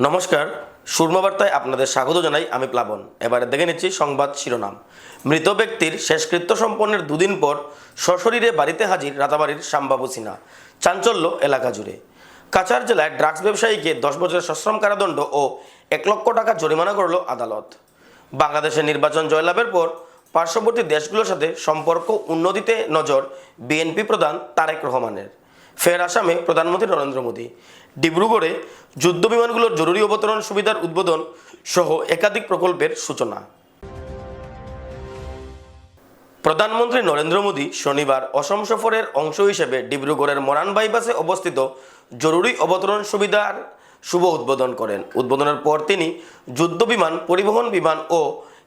নমস্কার, সুরমা বার্তায় আপনাদের স্বাগত জানাই। আমি প্লাবন। এবারে দেখে নিচ্ছি সংবাদ শিরোনাম। মৃত ব্যক্তির শেষকৃত্য সম্পন্নের দুদিন পর সশরীরে বাড়িতে হাজির রাতাবাড়ির শ্যামবাবু সিনহা। চাঞ্চল্য এলাকা জুড়ে। কাছাড় জেলায় ড্রাগস ব্যবসায়ীকে 10 বছরের সশ্রম কারাদণ্ড ও 1 লক্ষ টাকা জরিমানা করল আদালত। বাংলাদেশের নির্বাচন জয়লাভের পর পার্শ্ববর্তী দেশগুলোর সাথে সম্পর্ক উন্নতিতে নজর বিএনপি প্রধান তারেক রহমানের। ফের আসামে প্রধানমন্ত্রী নরেন্দ্র মোদী। ডিব্রুগড়ে যুদ্ধ বিমানগুলোর জরুরি অবতরণ সুবিধার উদ্বোধন সহ একাধিক প্রকল্পের সূচনা। প্রধানমন্ত্রী নরেন্দ্র মোদী শনিবার অসম সফরের অংশ হিসেবে ডিব্রুগড়ের মরান বাইপাসে অবস্থিত জরুরি অবতরণ সুবিধার শুভ উদ্বোধন করেন। উদ্বোধনের পর তিনি যুদ্ধ বিমান, পরিবহন বিমান ও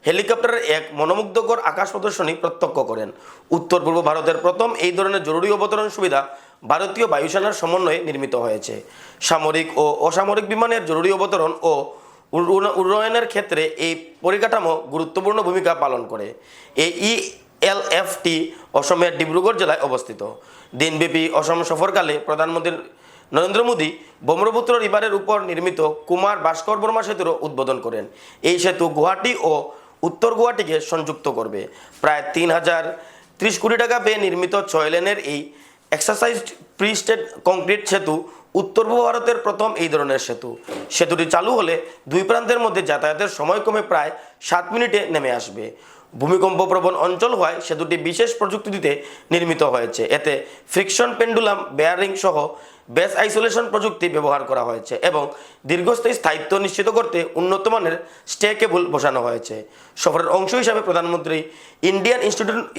হেলিকপ্টারের এক মনোমুগ্ধকর আকাশ প্রদর্শনী প্রত্যক্ষ করেন। উত্তর পূর্ব ভারতের প্রথম এই ধরনের জরুরি অবতরণ সুবিধা ভারতীয় বায়ুসেনার সমন্বয়ে নির্মিত হয়েছে। সামরিক ও অসামরিক বিমানের জরুরি অবতরণ ও উন্নয়নের ক্ষেত্রে এই পরিকাঠামো গুরুত্বপূর্ণ ভূমিকা পালন করে। এই এলএফটি অসমের ডিব্রুগড় জেলায় অবস্থিত। দিনব্যাপী অসম সফরকালে প্রধানমন্ত্রী নরেন্দ্র মোদী ব্রহ্মপুত্র রিভারের উপর নির্মিত কুমার ভাস্কর বর্মা সেতুরও উদ্বোধন করেন। এই সেতু গুয়াহাটি ও উত্তর গুয়াহাটিকে সংযুক্ত করবে। প্রায় 3030 কোটি টাকা ব্যয়ে নির্মিত 6 লেনের এই এক্সারসাইজড প্রি-স্টেড কংক্রিট সেতু উত্তর পূর্ব ভারতের প্রথম এই ধরনের সেতু। সেতুটি চালু হলে দুই প্রান্তের মধ্যে যাতায়াতের সময় কমে প্রায় 7 মিনিটে নেমে আসবে। ভূমিকম্প প্রবণ অঞ্চল হওয়ায় সেতুটি বিশেষ প্রযুক্তি দিতে নির্মিত হয়েছে। এতে ফ্রিকশন পেন্ডুলাম বেয়ারিং সহ বেস আইসোলেশন প্রযুক্তি ব্যবহার করা হয়েছে এবং দীর্ঘস্থায়ী স্থায়িত্ব নিশ্চিত করতে উন্নত মানের স্টে কেবল বসানো হয়েছে। সফরের অংশ হিসাবে প্রধানমন্ত্রী ইন্ডিয়ান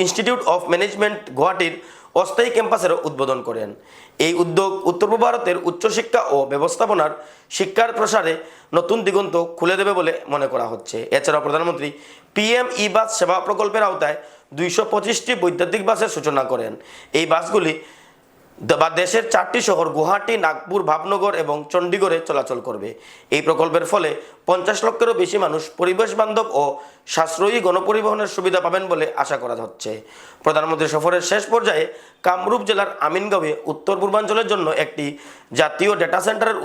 ইনস্টিটিউট অফ ম্যানেজমেন্ট গুয়াহাটির অস্থায়ী ক্যাম্পাসেরও উদ্বোধন করেন। এই উদ্যোগ উত্তর পূর্ব ভারতের উচ্চশিক্ষা ও ব্যবস্থাপনার শিক্ষার প্রসারে নতুন দিগন্ত খুলে দেবে বলে মনে করা হচ্ছে। এছাড়াও প্রধানমন্ত্রী পিএম ই বাস সেবা প্রকল্পের আওতায় 225টি বৈদ্যুতিক বাসের সূচনা করেন। এই বাসগুলি দেশের 4টি শহর গুয়াহাটি, নাগপুর, ভাবনগর এবং চণ্ডীগড়ে চলাচল করবে। এই প্রকল্পের ফলে 50 লক্ষেরও বেশি মানুষ পরিবেশ বান্ধব ও সাশ্রয়ী গণপরিবহনের সুবিধা পাবেন বলে আশা করা হচ্ছে। প্রধানমন্ত্রী সফরের শেষ পর্যায়ে কামরূপ জেলার আমিনগাঁওয়ে উত্তর পূর্বাঞ্চলের জন্য একটি জাতীয় ডেটা সেন্টারের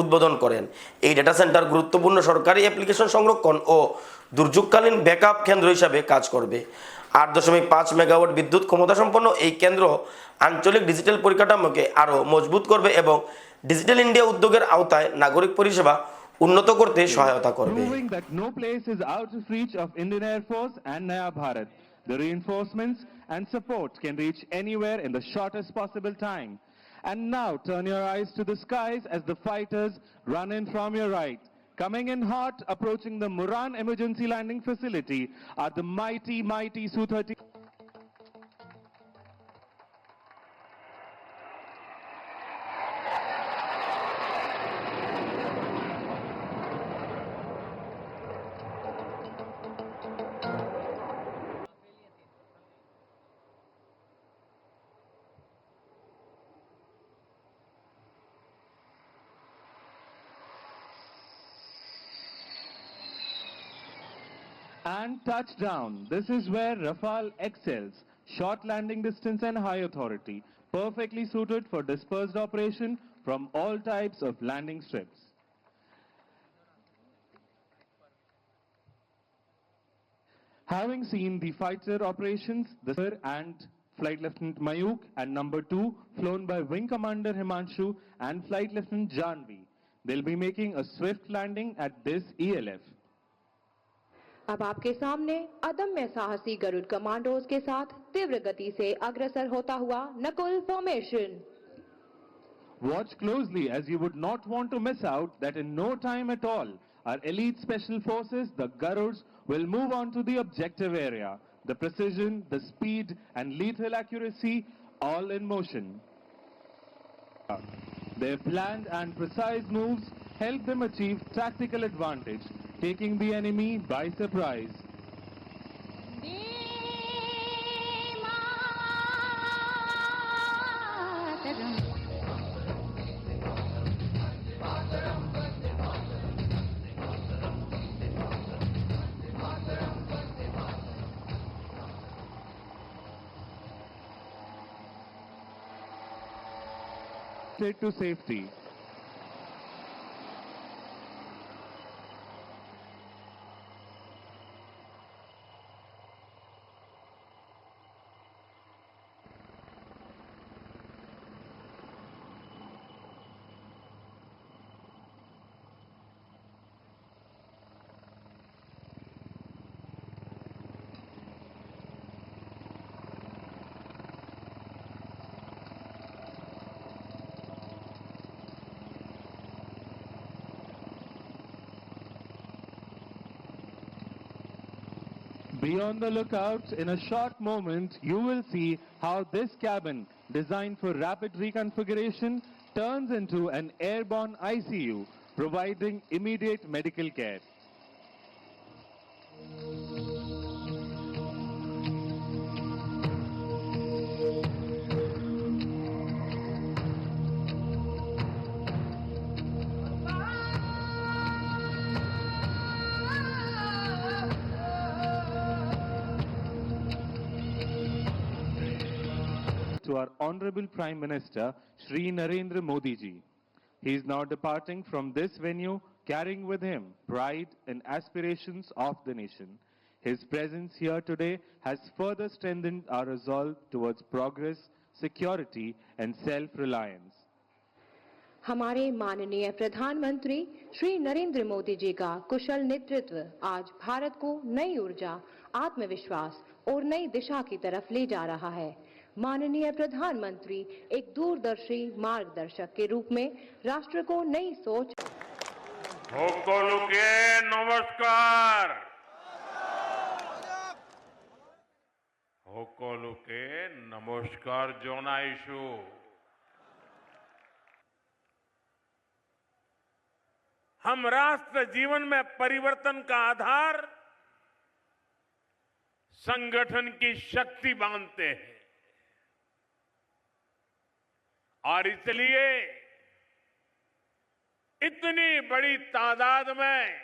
উদ্বোধন করেন। এই ডেটা সেন্টার গুরুত্বপূর্ণ সরকারি অ্যাপ্লিকেশন সংরক্ষণ ও দুর্যোগকালীন ব্যাকআপ কেন্দ্র হিসাবে কাজ করবে। 8.5 মেগাওয়াট বিদ্যুৎ ক্ষমতাসম্পন্ন এই কেন্দ্র আঞ্চলিক ডিজিটাল পরিকাঠামোকে আরও মজবুত করবে এবং ডিজিটাল ইন্ডিয়া উদ্যোগের আওতায় নাগরিক পরিষেবা উন্নত করতে সহায়তা করবে। Proving that no place is out of reach of Indian Air Force and Naya Bharat. The reinforcements and support can reach anywhere in the shortest possible time. And now turn your eyes to the skies as the fighters run in from your right. Coming in hot, approaching the Moran Emergency Landing Facility are the mighty Su-30. And touchdown. This is where Rafale excels. Short landing distance and high authority. Perfectly suited for dispersed operation from all types of landing strips. Having seen the fighter operations, the Sir and Flight Lieutenant Mayuk and number 2 flown by Wing Commander Himanshu and Flight Lieutenant Janvi, they'll be making a swift landing at this ELF. अब आपके सामने अदम्य साहसी Garuda commandos के साथ तीव्र गति से अग्रसर होता हुआ Nakul formation. Watch closely as you would not want to miss out that in no time at all, our elite special forces, the Garuds, will move on to the objective area. The precision, the speed and lethal accuracy all in motion. Their planned and precise moves help them achieve tactical advantage, taking the enemy by surprise. To safety. Be on the lookout. In a short moment, you will see how this cabin, designed for rapid reconfiguration, turns into an airborne ICU, providing immediate medical care. To our Honorable Prime Minister, Shri Narendra Modi ji. He is now departing from this venue, carrying with him pride and aspirations of the nation. His presence here today has further strengthened our resolve towards progress, security and self-reliance. हमारे माननीय प्रधानमंत्री श्री नरेंद्र मोदी जी का कुशल नेतृत्व आज भारत को नई ऊर्जा, आत्मविश्वास और नई दिशा की तरफ ले जा रहा है। माननीय प्रधानमंत्री एक दूरदर्शी मार्गदर्शक के रूप में राष्ट्र को नई सोच। সকলকে নমস্কার। সকলকে নমস্কার জনাইছো। हम राष्ट्र जीवन में परिवर्तन का आधार संगठन की शक्ति मानते हैं और इसलिए इतनी बड़ी तादाद में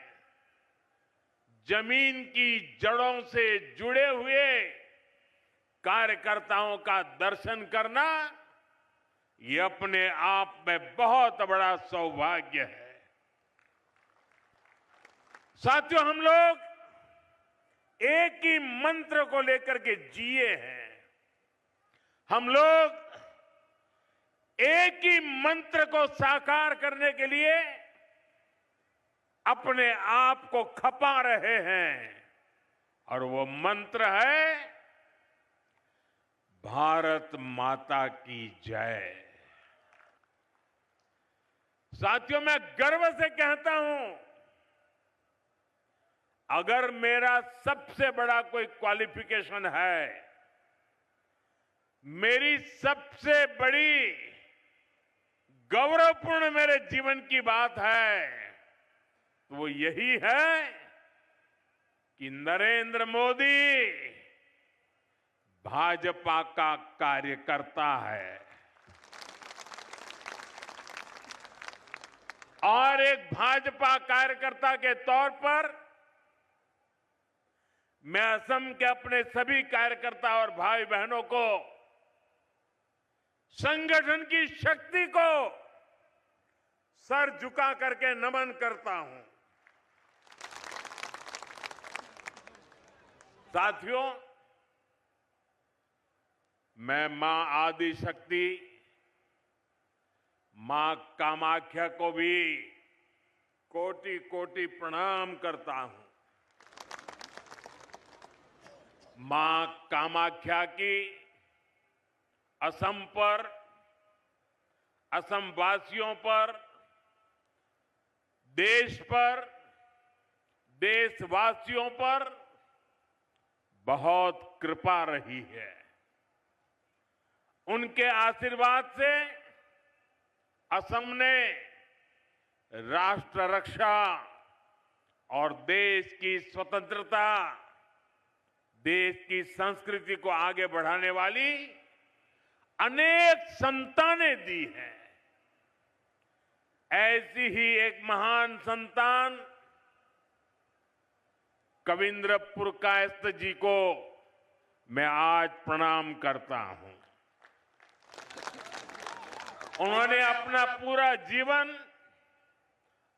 जमीन की जड़ों से जुड़े हुए कार्यकर्ताओं का दर्शन करना ये अपने आप में बहुत बड़ा सौभाग्य है। साथियों, हम लोग एक ही मंत्र को लेकर के जिए हैं। हम लोग एक ही मंत्र को साकार करने के लिए अपने आप को खपा रहे हैं और वो मंत्र है भारत माता की जय। साथियों, मैं गर्व से कहता हूं, अगर मेरा सबसे बड़ा कोई क्वालिफिकेशन है, मेरी सबसे बड़ी गौरवपूर्ण मेरे जीवन की बात है, तो वो यही है कि नरेंद्र मोदी भाजपा का कार्यकर्ता है और एक भाजपा कार्यकर्ता के तौर पर मैं असम के अपने सभी कार्यकर्ता और भाई बहनों को, संगठन की शक्ति को सर झुका करके नमन करता हूं। साथियों, मैं मां आदि शक्ति मां कामाख्या को भी कोटि कोटि प्रणाम करता हूं। मां कामाख्या की असम पर, असम वासियों पर, देश पर, देशवासियों पर बहुत कृपा रही है। उनके आशीर्वाद से असम ने राष्ट्र रक्षा और देश की स्वतंत्रता, देश की संस्कृति को आगे बढ़ाने वाली अनेक संतानें दी हैं। ऐसी ही एक महान संतान कविंद्रपुर कायस्थ जी को मैं आज प्रणाम करता हूं। उन्होंने अपना पूरा जीवन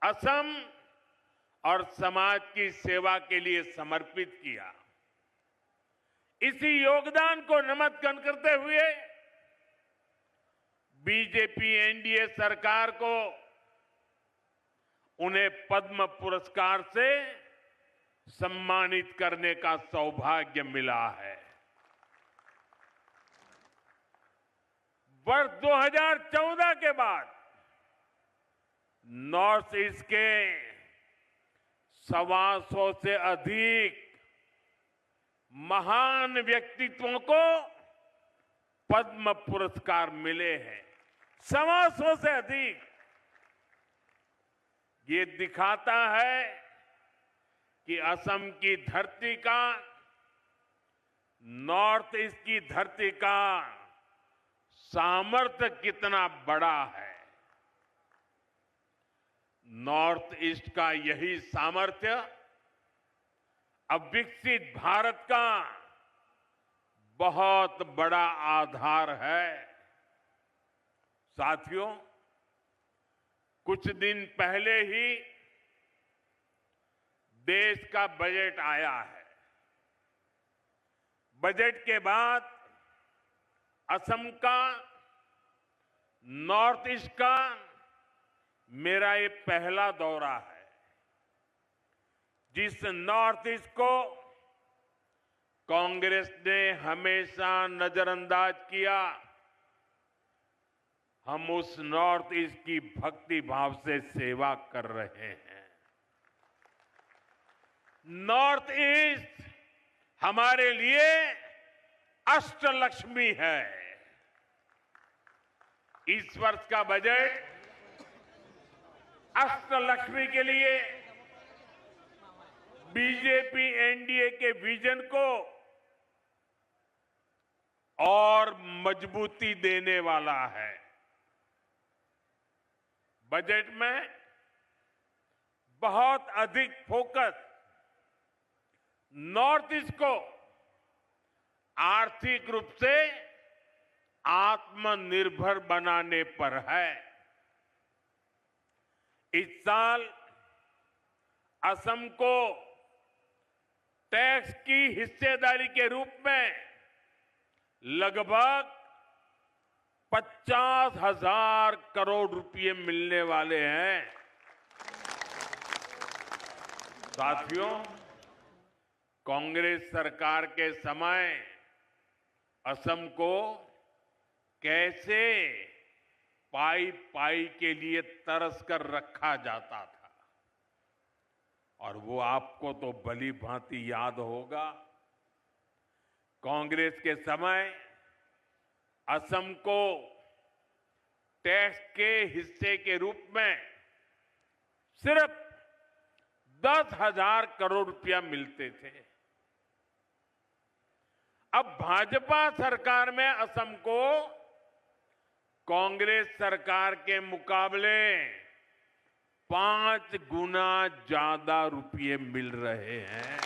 असम और समाज की सेवा के लिए समर्पित किया। इसी योगदान को नमन करते हुए बीजेपी एनडीए सरकार को उन्हें पद्म पुरस्कार से सम्मानित करने का सौभाग्य मिला है। वर्ष 2014 के बाद नॉर्थ ईस्ट के 125 से अधिक महान व्यक्तित्वों को पद्म पुरस्कार मिले हैं, 125 से अधिक। ये दिखाता है कि असम की धरती का, नॉर्थ ईस्ट की धरती का सामर्थ्य कितना बड़ा है। नॉर्थ ईस्ट का यही सामर्थ्य अब विकसित भारत का बहुत बड़ा आधार है। साथियों, कुछ दिन पहले ही देश का बजट आया है। बजट के बाद असम का, नॉर्थ ईस्ट का मेरा ये पहला दौरा है। जिस नॉर्थ ईस्ट को कांग्रेस ने हमेशा नजरअंदाज किया, हम उस नॉर्थ ईस्ट की भक्ति भाव से सेवा कर रहे हैं। नॉर्थ ईस्ट हमारे लिए अष्टलक्ष्मी है। इस वर्ष का बजट अष्टलक्ष्मी के लिए बीजेपी एनडीए के विजन को और मजबूती देने वाला है। बजट में बहुत अधिक फोकस नॉर्थ ईस्ट को आर्थिक रूप से आत्मनिर्भर बनाने पर है। इस साल असम को टैक्स की हिस्सेदारी के रूप में लगभग 50,000 करोड़ रुपए मिलने वाले हैं। साथियों, कांग्रेस सरकार के समय असम को कैसे पाई पाई के लिए तरस कर रखा जाता था, और वो आपको तो भली भांति याद होगा। कांग्रेस के समय असम को टैक्स के हिस्से के रूप में सिर्फ 10,000 करोड़ रुपया मिलते थे। अब भाजपा सरकार में असम को कांग्रेस सरकार के मुकाबले 5 गुना ज्यादा रुपये मिल रहे हैं।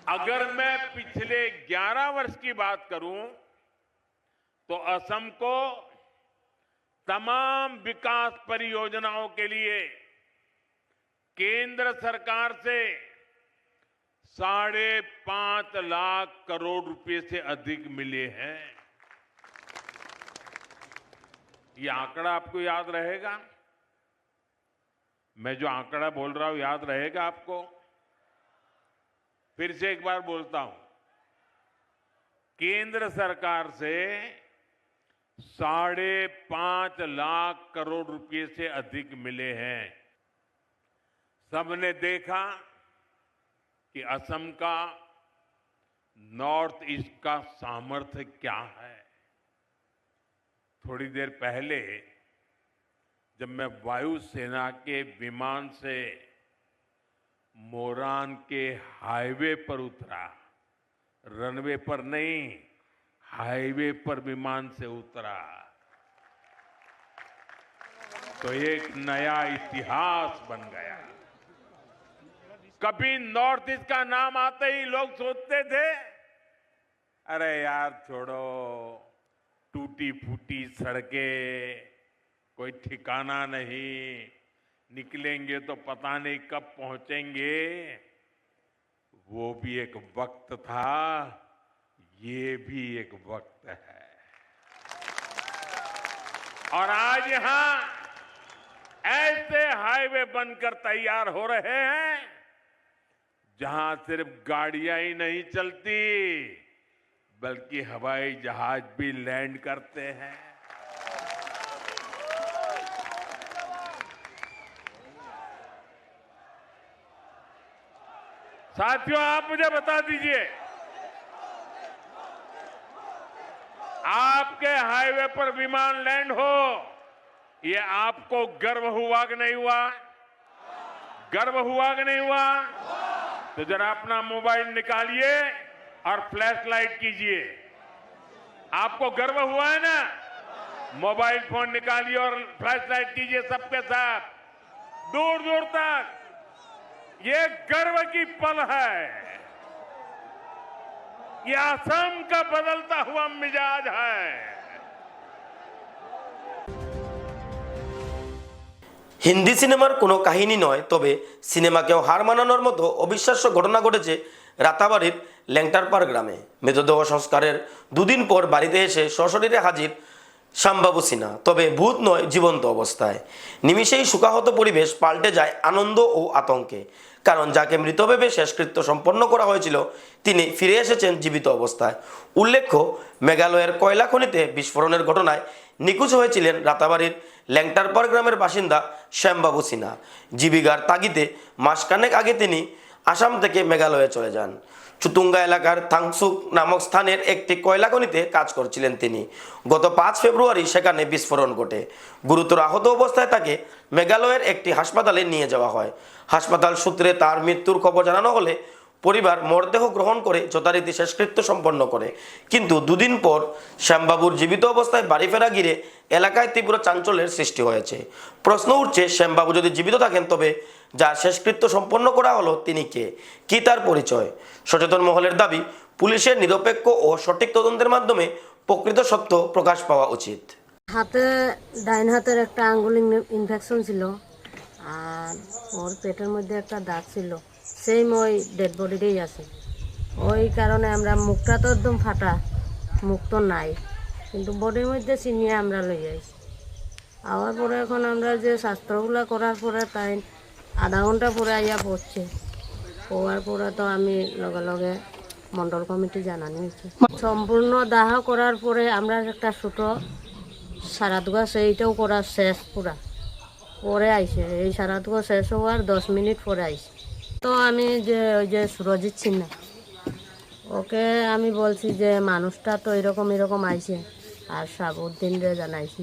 अगर मैं पिछले 11 वर्ष की बात करूं तो असम को तमाम विकास परियोजनाओं के लिए केंद्र सरकार से 5.5 लाख करोड़ रुपए से अधिक मिले हैं। ये आंकड़ा आपको याद रहेगा? मैं जो आंकड़ा बोल रहा हूं याद रहेगा आपको? फिर से एक बार बोलता हूं, केंद्र सरकार से 5.5 लाख करोड़ रुपए से अधिक मिले हैं। सबने देखा कि असम का, नॉर्थ ईस्ट का सामर्थ्य क्या है। थोड़ी देर पहले जब मैं वायुसेना के विमान से मोरान के हाईवे पर उतरा, रनवे पर नहीं, हाईवे पर विमान से उतरा, तो एक नया इतिहास बन गया। कभी नॉर्थ ईस्ट का नाम आते ही लोग सोचते थे, अरे यार छोड़ो, टूटी फूटी सड़कें, कोई ठिकाना नहीं, निकलेंगे तो पता नहीं कब पहुंचेंगे। वो भी एक वक्त था, ये भी एक वक्त है। और आज यहां ऐसे हाईवे बनकर तैयार हो रहे हैं जहां सिर्फ गाड़ियां ही नहीं चलती, बल्कि हवाई जहाज भी लैंड करते हैं। साथियों, आप मुझे बता दीजिए, आपके हाईवे पर विमान लैंड हो, ये आपको गर्व हुआ कि नहीं हुआ? गर्व हुआ कि नहीं हुआ? तो जरा अपना मोबाइल निकालिए और फ्लैश लाइट कीजिए। आपको गर्व हुआ है ना? मोबाइल फोन निकालिए और फ्लैश लाइट कीजिए सबके साथ, दूर दूर तक। ये गर्व की पल है। ये असम का बदलता हुआ मिजाज है। হিন্দি সিনেমার কোনো কাহিনী নয়, তবে সিনেমাকেও হার মানানোর মতো অবিশ্বাস্য ঘটনা ঘটেছে রাতাবাড়ির ল্যাংটারপাড় গ্রামে। মৃতদেহ সংস্কারের দুদিন পর বাড়িতে এসে সশরীরে হাজির শ্যামবাবু সিনহা, তবে ভূত নয়, জীবন্ত অবস্থায়। নিমিষেই শোকাহত পরিবেশ পাল্টে যায় আনন্দ ও আতঙ্কে, কারণ যাকে মৃত ভেবে শেষকৃত্য সম্পন্ন করা হয়েছিল তিনি ফিরে এসেছেন জীবিত অবস্থায়। উল্লেখ্য, মেঘালয়ের কয়লা খনিতে বিস্ফোরণের ঘটনায় নিখোঁজ হয়েছিলেন রাতাবাড়ির ল্যাংটারপাড় গ্রামের বাসিন্দা শ্যামবাবু সিনহা। জীবিকার তাগিদে মাসখানেক আগে তিনি আসাম থেকে মেঘালয়ে চলে যান। চুতুঙ্গা এলাকার থাংসুক নামক স্থানের একটি কয়লা খনিতে কাজ করছিলেন তিনি। গত 5 ফেব্রুয়ারি সেখানে বিস্ফোরণ ঘটে। গুরুতর আহত অবস্থায় তাকে মেঘালয়ের একটি হাসপাতালে নিয়ে যাওয়া হয়। হাসপাতাল সূত্রে তার মৃত্যুর খবর জানানো হলে পরিবার মরদেহ গ্রহণ করে যথারীতি শেষকৃত্য সম্পন্ন করে। কিন্তু দুদিন পর শ্যামবাবুর জীবিত অবস্থায় বাড়ি ফেরা ঘিরে এলাকায় তীব্র চাঞ্চল্যের সৃষ্টি হয়েছে। প্রশ্ন উঠছে, শ্যামবাবু যদি জীবিত থাকেন তবে যার শেষকৃত্য সম্পন্ন করা হলো তিনি কে, কি তার পরিচয়? সচেতন মহলের দাবি, পুলিশের নিরপেক্ষ ও সঠিক তদন্তের মাধ্যমে প্রকৃত সত্য প্রকাশ পাওয়া উচিত। হাতে ডাইন হাতের একটা আঙ্গুল ইনফেকশন ছিল, আর ওর পেটের মধ্যে একটা দাগ ছিল, সেম ওই ডেড বডিতেই আছে। ওই কারণে আমরা, মুখটা তো একদম ফাটা, মুখ তো নাই, কিন্তু বডির মধ্যে চিনিয়ে আমরা লই যাইছি। আবার পরে এখন আমরা যে শাস্ত্রগুলো করার পরে তাই আধা ঘন্টা পরে আইয়া পড়ছে। পড়ার পরে তো আমি লগে লগে মণ্ডল কমিটি জানানো হয়েছে। সম্পূর্ণ দাহ করার পরে আমরা একটা ছোটো সারাদুয়া সেইটাও করা শেষ পুরা পরে আইছে। এই সারাদুয়া শেষ হওয়ার 10 মিনিট পরে আইছে। তো আমি যে ওই যে সুরজিৎ সিনহা, ওকে আমি বলছি যে মানুষটা তো এরকম এরকম আইছে, আর সাবুদ্দিনরে জানাইছি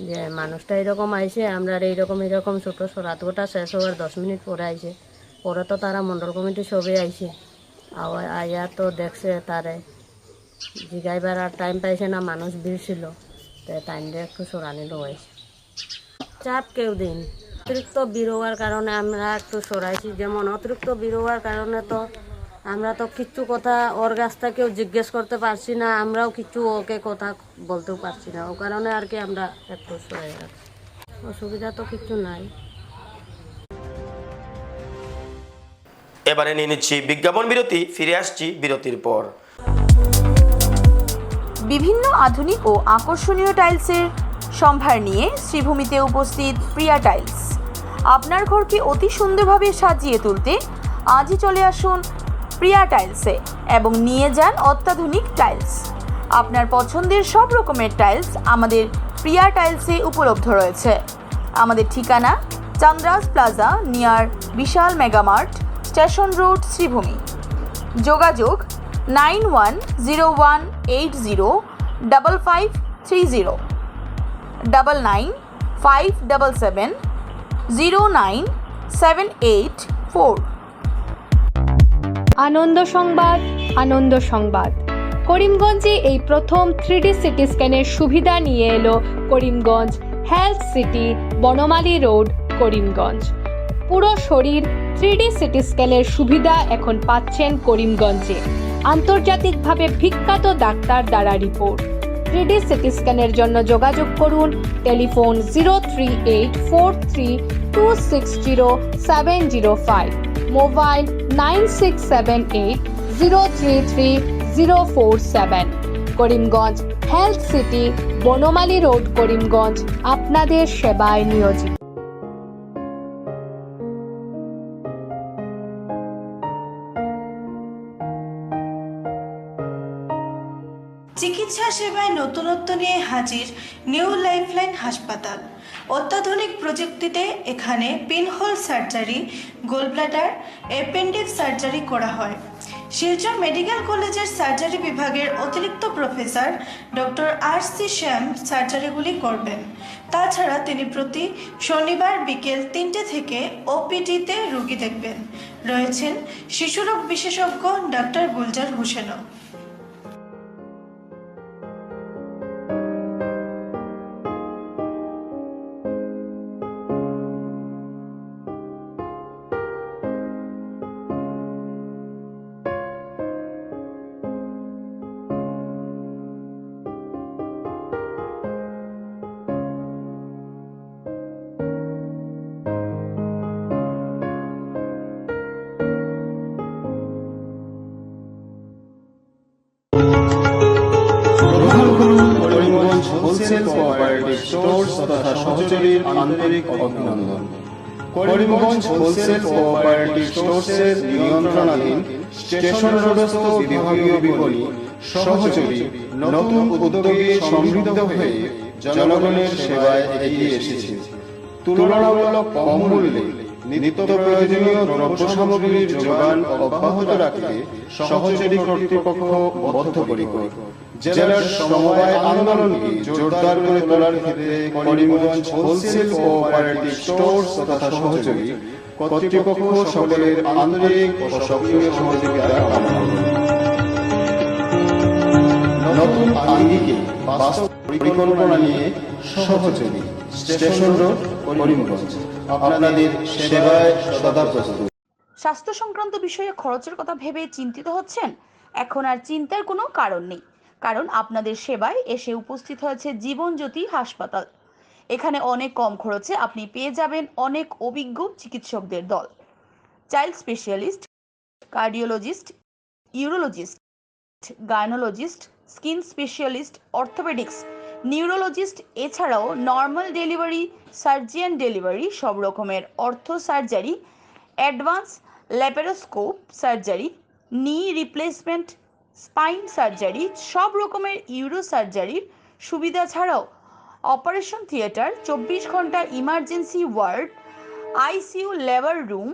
যে মানুষটা এরকম আইছে, আমরা এইরকম এরকম ছোটো সারাদুয়াটা শেষ হওয়ার 10 মিনিট পরে আইছে। পরে তো তারা মণ্ডল কমিটি সবে আইছে, আইয়া তো দেখছে, তারে জিগাইবার আর টাইম পাইছে না, মানুষ ভিড় ছিল, তো টাইমটা একটু সরানি হয়েছে। চাপ কেউ দিন, অতিরিক্ত বিরোয়ার কারণে আমরা একটু সরাইছি। যেমন অতিরিক্ত বিরোয়ার কারণে তো আমরা তো কিচ্ছু কথা ওর কাছ থেকেও জিজ্ঞেস করতে পারছি না, আমরাও কিছু ওকে কথা বলতেও পারছি না। ও কারণে আর কি আমরা একটু সরাই রাখছি। অসুবিধা তো কিছু নাই। এবারে নিয়ে নিচ্ছি বিজ্ঞাপন বিরতি, ফিরে আসছি বিরতির পর। বিভিন্ন আধুনিক ও আকর্ষণীয় টাইলসের সম্ভার নিয়ে শ্রীভূমিতে উপস্থিত প্রিয়া টাইলস। আপনার ঘরকে অতি সুন্দরভাবে সাজিয়ে তুলতে আজই চলে আসুন প্রিয়া টাইলসে এবং নিয়ে যান অত্যাধুনিক টাইলস। আপনার পছন্দের সব রকমের টাইলস আমাদের প্রিয়া টাইলসে উপলব্ধ রয়েছে। আমাদের ঠিকানা চান্দ্রাস প্লাজা নিয়ার বিশাল মেগামার্ট, স্টেশন রোড, শ্রীভূমি। যোগাযোগ 9101805530 9957709784। আনন্দ সংবাদ, আনন্দ সংবাদ। করিমগঞ্জে এই প্রথম 3D সিটি স্ক্যানের সুবিধা নিয়ে এলো Karimganj health city, Banamali road, Karimganj. পুরো শরীর 3D সিটি স্ক্যানের সুবিধা এখন পাচ্ছেন করিমগঞ্জে। আন্তর্জাতিকভাবে বিখ্যাত ডাক্তার দ্বারা রিপোর্ট। 3D সিটি স্ক্যানের জন্য যোগাযোগ করুন telephone 038432600705, mobile 9678033047। Karimganj health city, Banamali road, Karimganj আপনাদের সেবায় নিয়োজিত। চিকিৎসা সেবায় নতুনত্ব নিয়ে হাজির নিউ লাইফলাইন হাসপাতাল। অত্যাধুনিক প্রযুক্তিতে এখানে pinhole surgery, gallbladder, appendix surgery করা হয়। শিলচর মেডিকেল কলেজের সার্জারি বিভাগের অতিরিক্ত প্রফেসর ডক্টর RC শ্যাম সার্জারিগুলি করবেন। তাছাড়া তিনি প্রতি শনিবার বিকেল 3টে থেকে OPD-তে রোগী দেখবেন। রয়েছেন শিশুরোগ বিশেষজ্ঞ ডাক্তার গুলজার হোসেনও। করিমগঞ্জ হোলসেল কোঅপারেটিভ স্টোর্স তথা সহচরীর আন্তরিক অভিনন্দন। করিমগঞ্জ হোলসেল কোঅপারেটিভ স্টোর্সের নিয়ন্ত্রণাধীন স্টেশন রোডস্থ বিভাগীয় বিপণী সহচরী নতুন উদ্যোগে সমৃদ্ধ হয়ে জনগণের সেবায় এগিয়ে এসেছে। তুলনামূলক কম মূল্যে নিত্য প্রয়োজনীয় দ্রব্য সামগ্রীর যোগান অব্যাহত রাখতে সহচরী কর্তৃপক্ষ বদ্ধপরিকর। জেলার সমবায় আন্দোলনকে জোরদার করে তোলার ক্ষেত্রে করিমগঞ্জ হোলসেল কোঅপারেটিভ স্টোর্স তথা সহচরী কর্তৃপক্ষ সকলের আন্তরিক ও সক্রিয় সহযোগিতা কামনা করে। নতুন আঙ্গিকে বাস্তব পরিকল্পনা নিয়ে সহচরী স্টেশন রোড করিমগঞ্জ আপনাদের সেবায় সদা প্রস্তুত। স্বাস্থ্য সংক্রান্ত বিষয়ে খরচের কথা ভেবে চিন্তিত হচ্ছেন? এখন আর চিন্তার কোনো কারণ নেই, কারণ আপনাদের সেবায় এসে উপস্থিত হয়েছে জীবনজ্যোতি হাসপাতাল। এখানে অনেক কম খরচে আপনি পেয়ে যাবেন অনেক অভিজ্ঞ চিকিৎসকদের দল। Child specialist, cardiologist, urologist, gynaecologist, skin specialist, orthopaedics, neurologist, এছাড়াও নর্মাল ডেলিভারি, সার্জিয়ান ডেলিভারি, সব রকমের ortho surgery, advance laparoscope surgery, knee replacement, spine surgery, সব রকমের ইউরো সার্জারির সুবিধা ছাড়াও অপারেশন থিয়েটার, 24 ঘন্টা emergency ward, ICU labour room,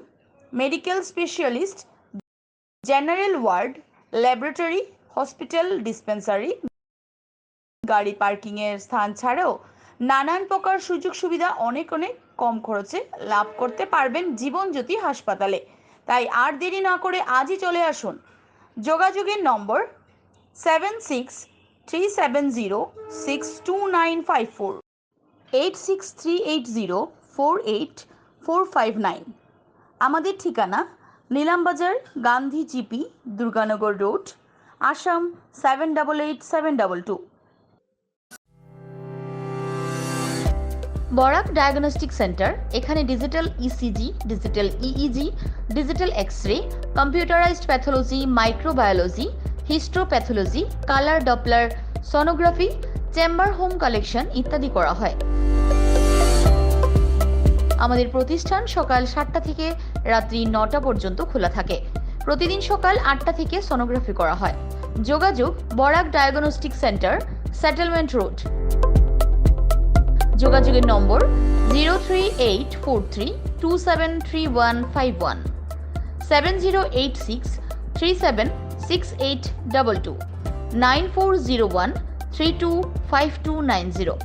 medical specialist, general ward, laboratory, hospital dispensary, গাড়ি পার্কিংয়ের স্থান ছাড়াও নানান প্রকার সুযোগ সুবিধা অনেক কম খরচে লাভ করতে পারবেন জীবনজ্যোতি হাসপাতালে। তাই আর দেরি না করে আজই চলে আসুন। যোগাযোগের নম্বর 7637062954, 8638048459। আমাদের ঠিকানা Nilambazar, Gandhi GP, Durganagar road, Assam 788722। Barak diagnostic centre. এখানে digital ECG, digital EEG, digital X-ray, computerised pathology, microbiology, histopathology, colour doppler sonography, chamber home collection ইত্যাদি করা হয়। আমাদের প্রতিষ্ঠান সকাল 7টা থেকে রাত্রি 9টা পর্যন্ত খোলা থাকে। প্রতিদিন সকাল 8টা থেকে সোনোগ্রাফি করা হয়। যোগাযোগ Barak diagnostic centre, settlement road. যোগাযোগের নম্বর 03843273151, 7086376822, 9401325290।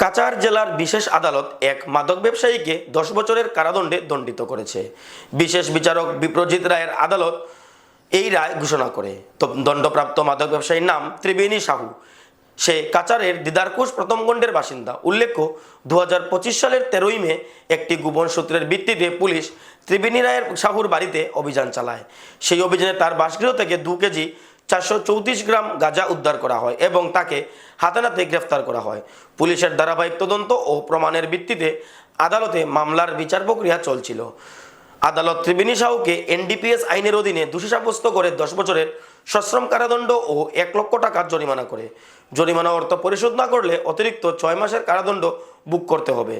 কাছাড় জেলার বিশেষ আদালত এক মাদক ব্যবসায়ীকে 10 বছরের কারাদণ্ডে দণ্ডিত করেছে। বিশেষ বিচারক বিপ্রজিৎ রায়ের আদালত এই রায় ঘোষণা করে। দণ্ডপ্রাপ্ত মাদক ব্যবসায়ীর নাম ত্রিবেণী সাহু। সে কাছাড়ের দিদারকুশ প্রথম খণ্ডের বাসিন্দা। উল্লেখ্য, 2025 সালের 13ই মে একটি গোপন সূত্রের ভিত্তিতে পুলিশ ত্রিবেণী রায়ের সাহুর বাড়িতে অভিযান চালায়। সেই অভিযানে তার বাসগৃহ থেকে 2 কেজি 434 গ্রাম গাঁজা উদ্ধার করা হয় এবং তাকে হাতে নাতে গ্রেফতার করা হয়। পুলিশের ধারাবাহিক তদন্ত ও প্রমাণের ভিত্তিতে আদালতে মামলার বিচার প্রক্রিয়া চলছিল। আদালত ত্রিবেণী সাহুকে NDPS আইনের অধীনে দোষী সাব্যস্ত করে 10 বছরের সশ্রম কারাদণ্ড ও 1 লক্ষ টাকা জরিমানা করে। জরিমানা অর্থ পরিশোধ না করলে অতিরিক্ত 6 মাসের কারাদণ্ড ভোগ করতে হবে।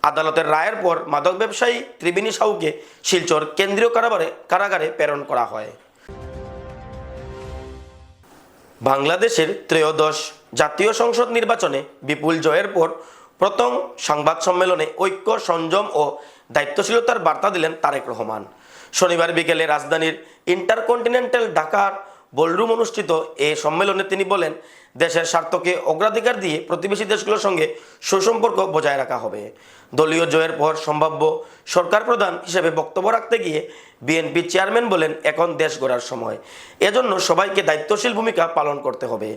আদালতের রায়ের পর মাদক ব্যবসায়ী ত্রিবেণী সাহুকে শিলচর কেন্দ্রীয় কারাগারে প্রেরণ করা হয়। বাংলাদেশের ত্রয়োদশ জাতীয় সংসদ নির্বাচনে বিপুল জয়ের পর প্রথম সংবাদ সম্মেলনে ঐক্য, সংযম ও দায়িত্বশীলতার বার্তা দিলেন তারেক রহমান। শনিবার বিকেলে রাজধানীর ইন্টারকন্টিনেন্টাল ঢাকার বলরুম অনুষ্ঠিত এই সম্মেলনে তিনি বলেন, দেশের স্বার্থকে অগ্রাধিকার দিয়ে প্রতিবেশী দেশগুলোর সঙ্গে সুসম্পর্ক বজায় রাখা হবে। দলীয় জয়ের পর সম্ভাব্য সরকার প্রধান হিসেবে বক্তব্য রাখতে গিয়ে বিএনপি চেয়ারম্যান বলেন, এখন দেশ গড়ার সময়, এজন্য সবাইকে দায়িত্বশীল ভূমিকা পালন করতে হবে।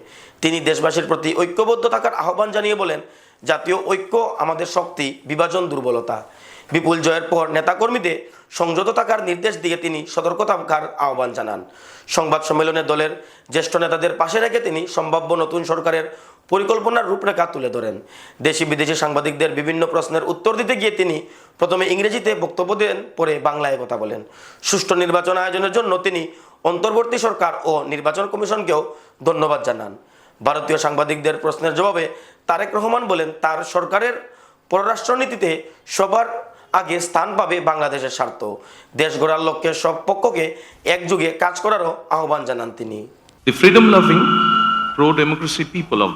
তিনি দেশবাসীর প্রতি ঐক্যবদ্ধ থাকার আহ্বান জানিয়ে বলেন, জাতীয় ঐক্য আমাদের শক্তি, বিভাজন দুর্বলতা। বিপুল জয়ের পর নেতাকর্মীদের সংযত থাকার নির্দেশ দিয়ে তিনি সতর্ক থাকার আহ্বান জানান। সংবাদ সম্মেলনে দলের জ্যেষ্ঠ নেতাদের পাশে রেখে তিনি সম্ভাব্য নতুন সরকারের পরিকল্পনার রূপরেখা তুলে ধরেন। দেশি বিদেশি সাংবাদিকদের বিভিন্ন প্রশ্নের উত্তর দিতে গিয়ে তিনি প্রথমে ইংরেজিতে বক্তব্য দেন, পরে বাংলায় কথা বলেন। সুষ্ঠু নির্বাচন আয়োজনের জন্য তিনি অন্তর্বর্তী সরকার ও নির্বাচন কমিশনকেও ধন্যবাদ জানান। ভারতীয় সাংবাদিকদের প্রশ্নের জবাবে তারেক রহমান বলেন, তার সরকারের পররাষ্ট্রনীতিতে সবার আগে স্থান পাবে বাংলাদেশের স্বার্থ। দেশ গড়ার লক্ষ্যে সব পক্ষকে একযোগে কাজ করারও আহ্বান জানান তিনি। The freedom-loving, pro-democracy people of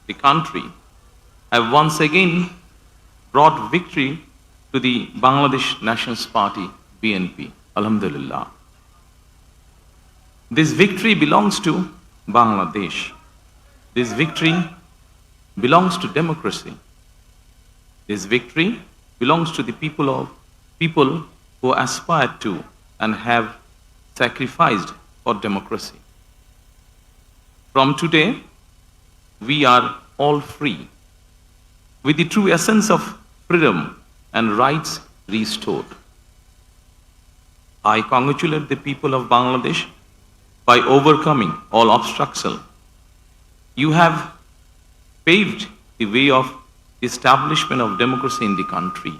the country have once again brought victory to the Bangladesh Nationalist Party, BNP. Alhamdulillah. This victory belongs to Bangladesh. This victory belongs to democracy. This victory belongs to the people who aspire to and have sacrificed for democracy. From today, we are all free, with the true essence of freedom and rights restored. I congratulate the people of Bangladesh by overcoming all obstacles. You have paved the way of establishment of democracy in the country.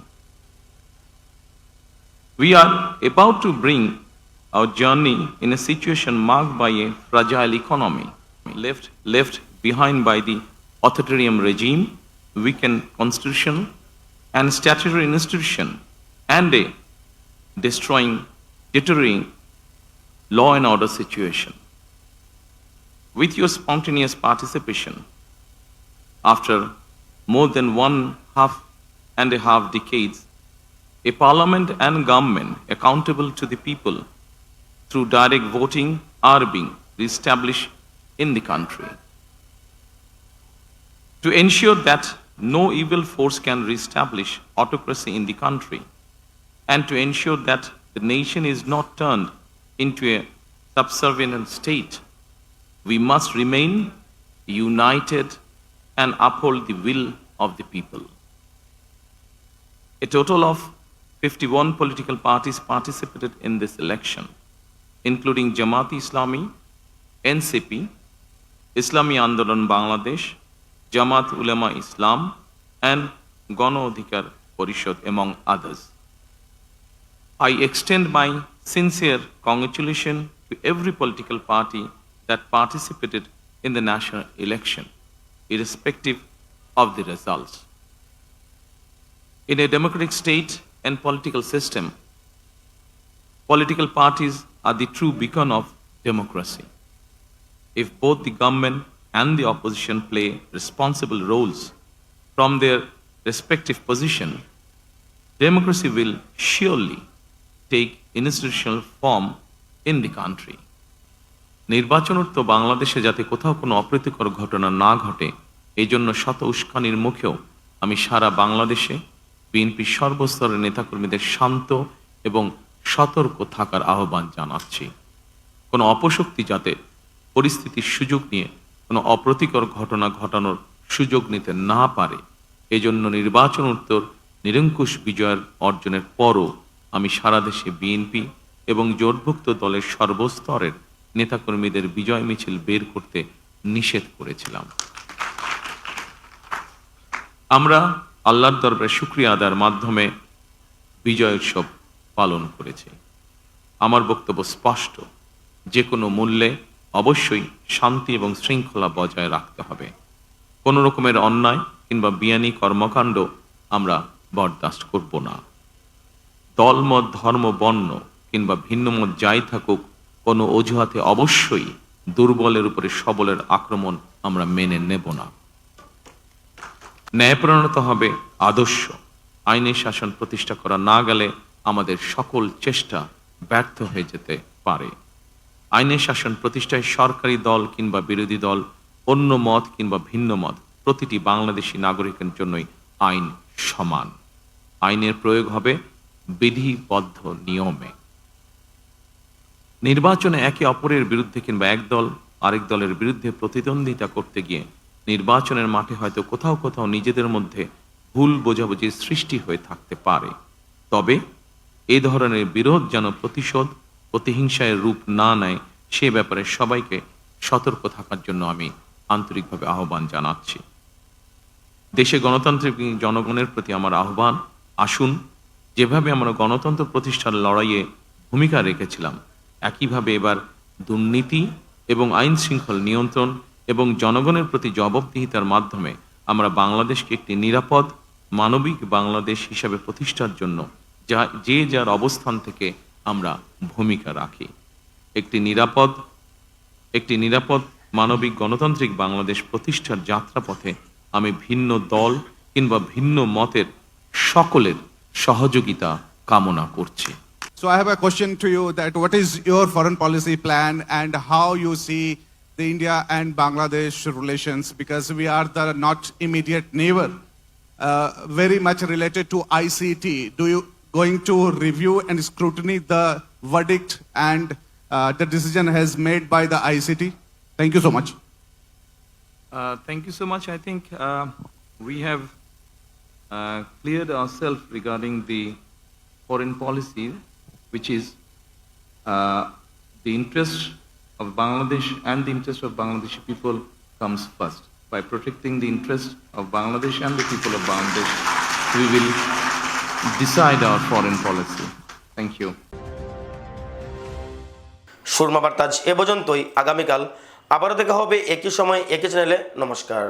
We are about to bring our journey in a situation marked by a fragile economy, left behind by the authoritarian regime, weakened constitution and statutory institution, and a deteriorating law and order situation. With your spontaneous participation, after more than 1.5 decades, a parliament and government accountable to the people through direct voting are being reestablished in the country. To ensure that no evil force can reestablish autocracy in the country, and to ensure that the nation is not turned into a subservient state, we must remain united and uphold the will of the people. A total of 51 political parties participated in this election, including Jamaat-e-Islami, NCP, Islami Andolan Bangladesh, Jamaat Ulema Islam, and Gano Adhikar Porishad, among others. I extend my sincere congratulations to every political party that participated in the national election, irrespective of the results. In a democratic state and political system, political parties are the true beacon of democracy. If both the government and the opposition play responsible roles from their respective position, democracy will surely take institutional form in the country. নির্বাচনোত্তর বাংলাদেশে যাতে কোথাও কোনো অপ্রীতিকর ঘটনা না ঘটে, এই জন্য শত উস্কানির মুখেও আমি সারা বাংলাদেশে বিএনপির সর্বস্তরের নেতাকর্মীদের শান্ত এবং সতর্ক থাকার আহ্বান জানাচ্ছি। কোনো অপশক্তি যাতে পরিস্থিতির সুযোগ নিয়ে কোনো অপ্রীতিকর ঘটনা ঘটানোর সুযোগ নিতে না পারে, এজন্য নির্বাচনোত্তর নিরঙ্কুশ বিজয়ের অর্জনের পরও আমি সারা দেশে বিএনপি এবং জোটভুক্ত দলের সর্বস্তরের নেতাকর্মীদের বিজয় মিছিল বের করতে নিষেধ করেছিলাম। আমরা আল্লাহর দরবারে শুকরিয়া আদায়ের মাধ্যমে বিজয় উৎসব পালন করেছি। আমার বক্তব্য স্পষ্ট, যে কোনো মূল্যে অবশ্যই শান্তি এবং শৃঙ্খলা বজায় রাখতে হবে। কোনো রকমের অন্যায় কিংবা বিয়ানি কর্মকাণ্ড আমরা বরদাস্ত করব না। দলমত, ধর্ম, বর্ণ কিংবা ভিন্নমত যাই থাকুক, কোনো অজুহাতে অবশ্যই দুর্বলের উপরে সবলের আক্রমণ আমরা মেনে নেব না। ন্যায়পরায়ণতা হবে আদর্শ। আইনের শাসন প্রতিষ্ঠা করা না গেলে আমাদের সকল চেষ্টা ব্যর্থ হয়ে যেতে পারে। আইনের শাসন প্রতিষ্ঠায় সরকারি দল কিংবা বিরোধী দল, অন্য মত কিংবা ভিন্ন মত, প্রতিটি বাংলাদেশী নাগরিকের জন্যই আইন সমান। আইনের প্রয়োগ হবে বিধিবদ্ধ নিয়মে। নির্বাচনে একে অপরের বিরুদ্ধে কিংবা এক দল আরেক দলের বিরুদ্ধে প্রতিদ্বন্দ্বিতা করতে গিয়ে নির্বাচনের মাঠে হয়তো কোথাও কোথাও নিজেদের মধ্যে ভুল বোঝাবুঝির সৃষ্টি হয়ে থাকতে পারে। তবে এ ধরনের বিরোধ যেন প্রতিশোধ প্রতিহিংসায় রূপ না নেয়, সে ব্যাপারে সবাইকে সতর্ক থাকার জন্য আমি আন্তরিকভাবে আহ্বান জানাচ্ছি। দেশে গণতান্ত্রিক জনগণের প্রতি আমার আহ্বান, আসুন যেভাবে আমরা গণতন্ত্র প্রতিষ্ঠার লড়াইয়ে ভূমিকা রেখেছিলাম, একইভাবে এবার দুর্নীতি এবং আইন শৃঙ্খল নিয়ন্ত্রণ এবং জনগণের প্রতি জবাবদিহিতার মাধ্যমে আমরা বাংলাদেশকে একটি নিরাপদ মানবিক বাংলাদেশ হিসাবে প্রতিষ্ঠার জন্য যে যার অবস্থান থেকে আমরা ভূমিকা রাখি। একটি নিরাপদ মানবিক গণতান্ত্রিক বাংলাদেশ প্রতিষ্ঠার যাত্রাপথে আমি ভিন্ন দল কিংবা ভিন্ন মতের সকলের সহযোগিতা কামনা করছি। So I have a question to you, that what is your foreign policy plan and how you see the India and Bangladesh relations, because we are the not immediate neighbor, very much related to ICT. Do you going to review and scrutiny the verdict and the decision has made by the ICT? Thank you so much. Thank you so much. I think we have cleared ourselves regarding the foreign policy, which is the interest of Bangladesh and the interest of Bangladeshi people comes first. By protecting the interest of Bangladesh and the people of Bangladesh, we will decide our foreign policy. Thank you. Surma বার্তা আজ এ পর্যন্তই। আগামীকাল আবারও দেখা হবে একই সময় একই চ্যানেলে। নমস্কার।